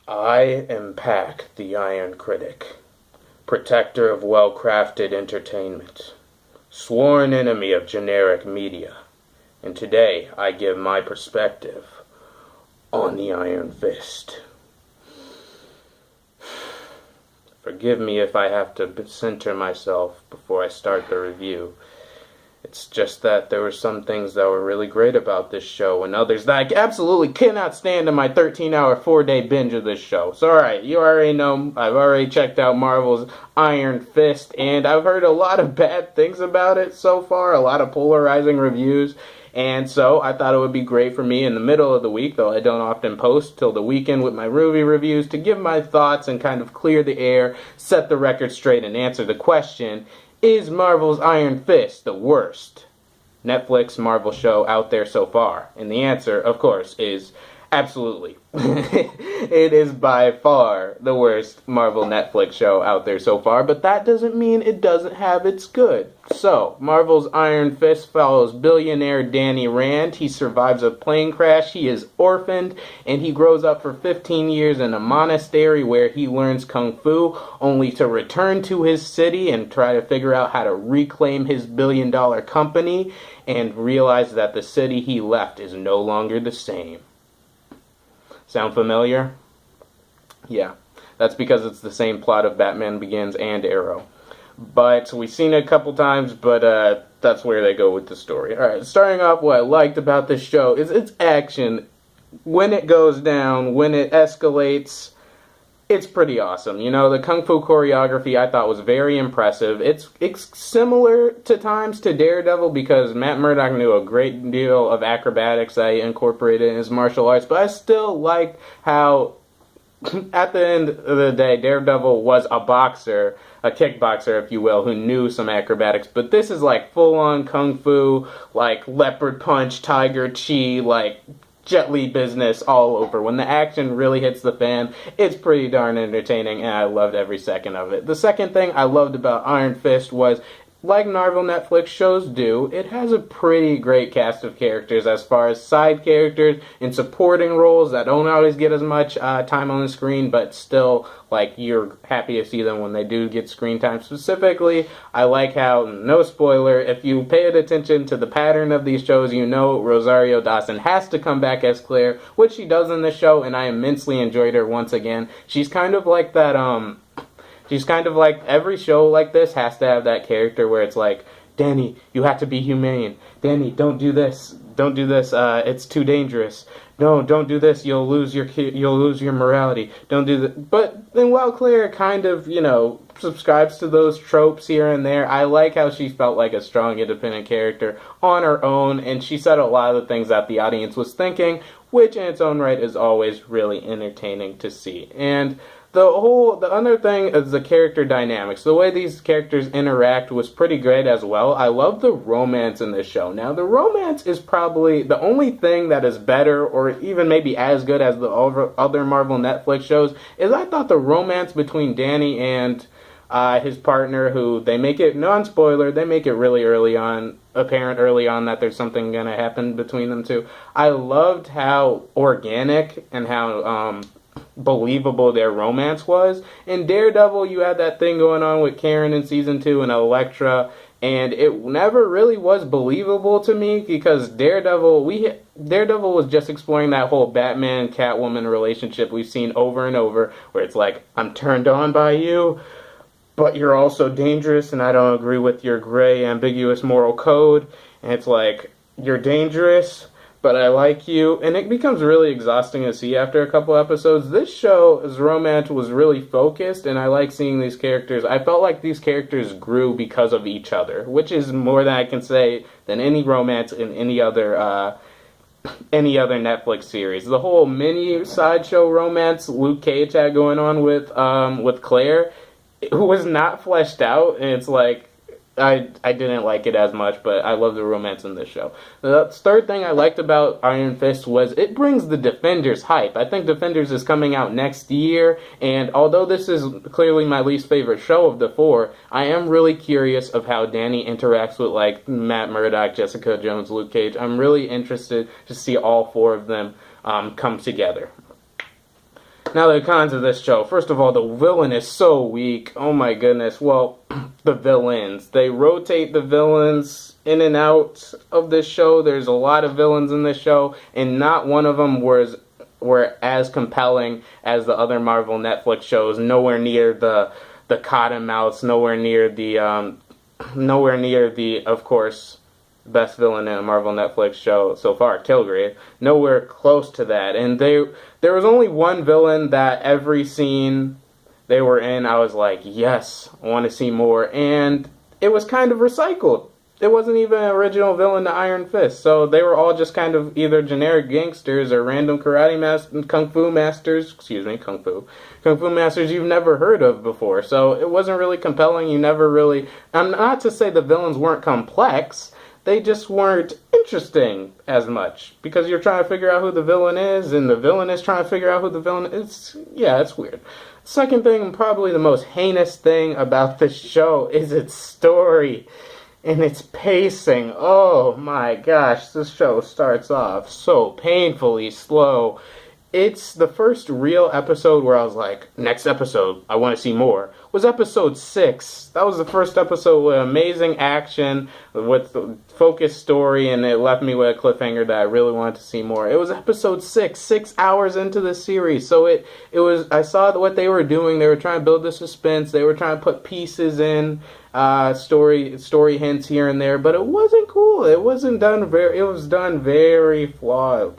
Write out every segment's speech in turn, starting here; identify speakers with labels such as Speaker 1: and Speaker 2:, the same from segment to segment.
Speaker 1: I am Pac, the Iron Critic, protector of well-crafted entertainment, sworn enemy of generic media, and today I give my perspective on the Iron Fist. Forgive me if I have to center myself before I start the review. It's just that there were some things that were really great about this show and others that I absolutely cannot stand in my 13-hour, 4-day binge of this show. So alright, you already know, I've already checked out Marvel's Iron Fist, and I've heard a lot of bad things about it so far, a lot of polarizing reviews. And so I thought it would be great for me in the middle of the week, though I don't often post till the weekend with my movie reviews, to give my thoughts and kind of clear the air, set the record straight, and answer the question, is Marvel's Iron Fist the worst Netflix Marvel show out there so far? And the answer, of course, is absolutely. It is by far the worst Marvel Netflix show out there so far, but that doesn't mean it doesn't have its good. So, Marvel's Iron Fist follows billionaire Danny Rand. He survives a plane crash, he is orphaned, and he grows up for 15 years in a monastery where he learns Kung Fu, only to return to his city and try to figure out how to reclaim his billion-dollar company, and realize that the city he left is no longer the same. Sound familiar? Yeah, that's because it's the same plot of Batman Begins and Arrow. But we've seen it a couple times, but that's where they go with the story. Alright, starting off, what I liked about this show is its action. When it goes down, when it escalates, it's pretty awesome. You know, the Kung Fu choreography I thought was very impressive. It's similar to times to Daredevil because Matt Murdock knew a great deal of acrobatics that he incorporated in his martial arts, but I still liked how, at the end of the day, Daredevil was a boxer, a kickboxer, if you will, who knew some acrobatics, but this is like full-on Kung Fu, like leopard punch, tiger chi, like Jet Li business all over. When the action really hits the fan, it's pretty darn entertaining, and I loved every second of it. The second thing I loved about Iron Fist was, like Marvel Netflix shows do, it has a pretty great cast of characters as far as side characters and supporting roles that don't always get as much time on the screen, but still, like, you're happy to see them when they do get screen time. Specifically, I like how, no spoiler, if you paid attention to the pattern of these shows, you know Rosario Dawson has to come back as Claire, which she does in the show, and I immensely enjoyed her once again. She's kind of like that, she's kind of like, every show like this has to have that character where it's like, Danny, you have to be humane. Danny, don't do this. Don't do this. It's too dangerous. No, don't do this. You'll lose your morality. Don't do that. But then while Claire kind of, you know, subscribes to those tropes here and there, I like how she felt like a strong, independent character on her own, and she said a lot of the things that the audience was thinking, which in its own right is always really entertaining to see. And the other thing is the character dynamics. The way these characters interact was pretty great as well. I love the romance in this show. Now, the romance is probably the only thing that is better, or even maybe as good as the other Marvel Netflix shows, is I thought the romance between Danny and his partner, who they make it, non-spoiler, they make it really apparent early on that there's something going to happen between them two. I loved how organic and how believable their romance was. In Daredevil, you had that thing going on with Karen in season 2 and Elektra, and it never really was believable to me because Daredevil was just exploring that whole Batman-Catwoman relationship we've seen over and over, where it's like, I'm turned on by you, but you're also dangerous, and I don't agree with your gray, ambiguous moral code, and it's like, you're dangerous, but I like you, and it becomes really exhausting to see after a couple episodes. This show's romance was really focused, and I like seeing these characters. I felt like these characters grew because of each other, which is more than I can say than any romance in any other Netflix series. The whole mini sideshow romance Luke Cage had going on with Claire, it was not fleshed out, and it's like, I didn't like it as much, but I love the romance in this show. The third thing I liked about Iron Fist was it brings the Defenders hype. I think Defenders is coming out next year, and although this is clearly my least favorite show of the 4, I am really curious of how Danny interacts with, like, Matt Murdock, Jessica Jones, Luke Cage. I'm really interested to see all 4 of them come together. Now, the cons of this show. First of all, the villain is so weak. Oh my goodness. Well, the villains. They rotate the villains in and out of this show. There's a lot of villains in this show, and not one of them were as compelling as the other Marvel Netflix shows. Nowhere near the Cottonmouths. Nowhere near the, of course, best villain in a Marvel Netflix show so far, Kilgrave. Nowhere close to that. And there was only one villain that every scene they were in, I was like, yes, I want to see more. And it was kind of recycled. It wasn't even an original villain to Iron Fist. So they were all just kind of either generic gangsters or random kung fu masters you've never heard of before. So it wasn't really compelling. I'm not to say the villains weren't complex. They just weren't interesting as much because you're trying to figure out who the villain is, and the villain is trying to figure out who the villain is. It's weird. Second thing, and probably the most heinous thing about this show, is its story and its pacing. Oh my gosh, this show starts off so painfully slow. It's the first real episode where I was like, next episode, I want to see more, was episode 6. That was the first episode with amazing action, with the focused story, and it left me with a cliffhanger that I really wanted to see more. It was episode 6 hours into the series. So it was, I saw what they were doing. They were trying to build the suspense. They were trying to put pieces in, story hints here and there, but it wasn't cool. It was done very flawed.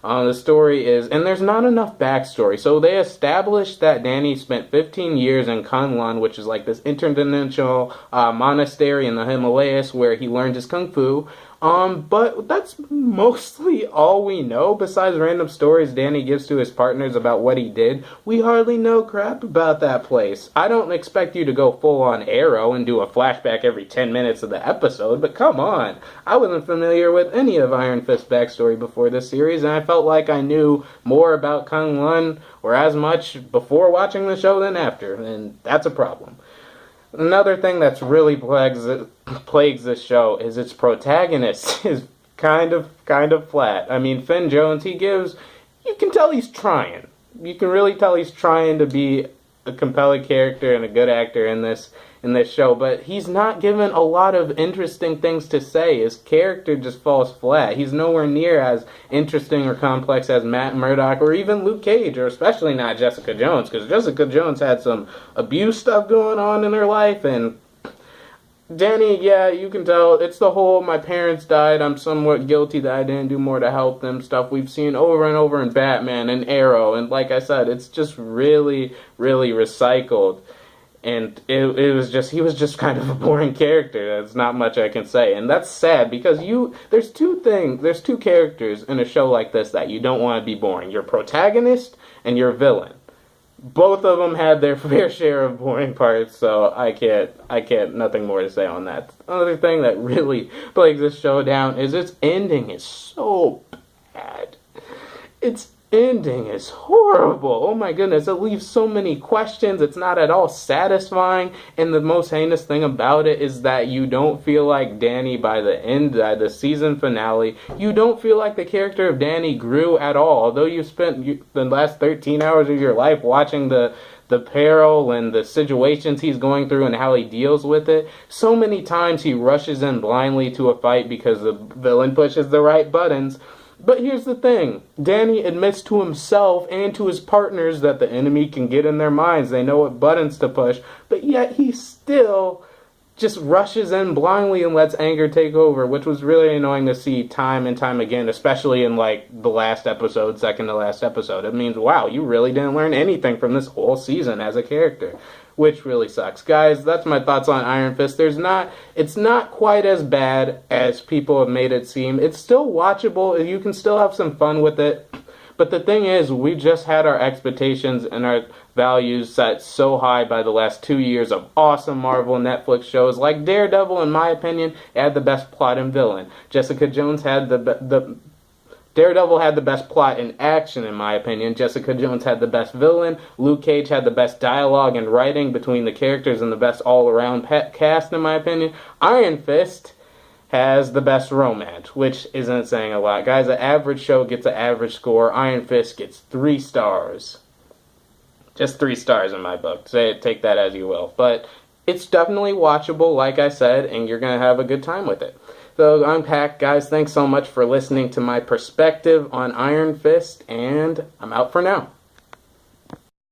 Speaker 1: The story is, and there's not enough backstory. So they established that Danny spent 15 years in Kunlun, which is like this interdimensional monastery in the Himalayas where he learned his kung fu. But that's mostly all we know. Besides random stories Danny gives to his partners about what he did, we hardly know crap about that place. I don't expect you to go full on Arrow and do a flashback every 10 minutes of the episode, but come on. I wasn't familiar with any of Iron Fist's backstory before this series, and I felt like I knew more about Kunlun or as much before watching the show than after, and that's a problem. Another thing that's really plagues this show is its protagonist is kind of flat. I mean, Finn Jones, you can tell he's trying. You can really tell he's trying to be a compelling character and a good actor in this show, but he's not given a lot of interesting things to say. His character just falls flat. He's nowhere near as interesting or complex as Matt Murdock or even Luke Cage, or especially not Jessica Jones, because Jessica Jones had some abuse stuff going on in her life, and Danny, yeah, you can tell, it's the whole my parents died, I'm somewhat guilty that I didn't do more to help them stuff we've seen over and over in Batman and Arrow, and like I said, it's just really, really recycled. And he was just kind of a boring character. There's not much I can say. And that's sad because there's two characters in a show like this that you don't want to be boring. Your protagonist and your villain. Both of them had their fair share of boring parts, so I can't, nothing more to say on that. Another thing that really plagues this show down is its ending is so bad. Its ending is horrible. Oh my goodness, it leaves so many questions. It's not at all satisfying, and the most heinous thing about it is that you don't feel like Danny by the season finale. You don't feel like the character of Danny grew at all. Although you spent the last 13 hours of your life watching the peril and the situations he's going through and how he deals with it. So many times he rushes in blindly to a fight because the villain pushes the right buttons. But here's the thing. Danny admits to himself and to his partners that the enemy can get in their minds. They know what buttons to push. But yet he still just rushes in blindly and lets anger take over, which was really annoying to see time and time again, especially in like the last episode, second to last episode. It means, wow, you really didn't learn anything from this whole season as a character, which really sucks. Guys, that's my thoughts on Iron Fist. It's not quite as bad as people have made it seem. It's still watchable. You can still have some fun with it. But the thing is, we just had our expectations and our values set so high by the last 2 years of awesome Marvel Netflix shows. Like Daredevil, in my opinion, had the best plot and villain. Jessica Jones had Daredevil had the best plot and action, in my opinion. Jessica Jones had the best villain. Luke Cage had the best dialogue and writing between the characters and the best all-around cast, in my opinion. Iron Fist has the best romance, which isn't saying a lot. Guys, an average show gets an average score. Iron Fist gets 3 stars. Just 3 stars in my book. Take that as you will. But it's definitely watchable, like I said, and you're going to have a good time with it. So, I'm Pack. Guys, thanks so much for listening to my perspective on Iron Fist, and I'm out for now.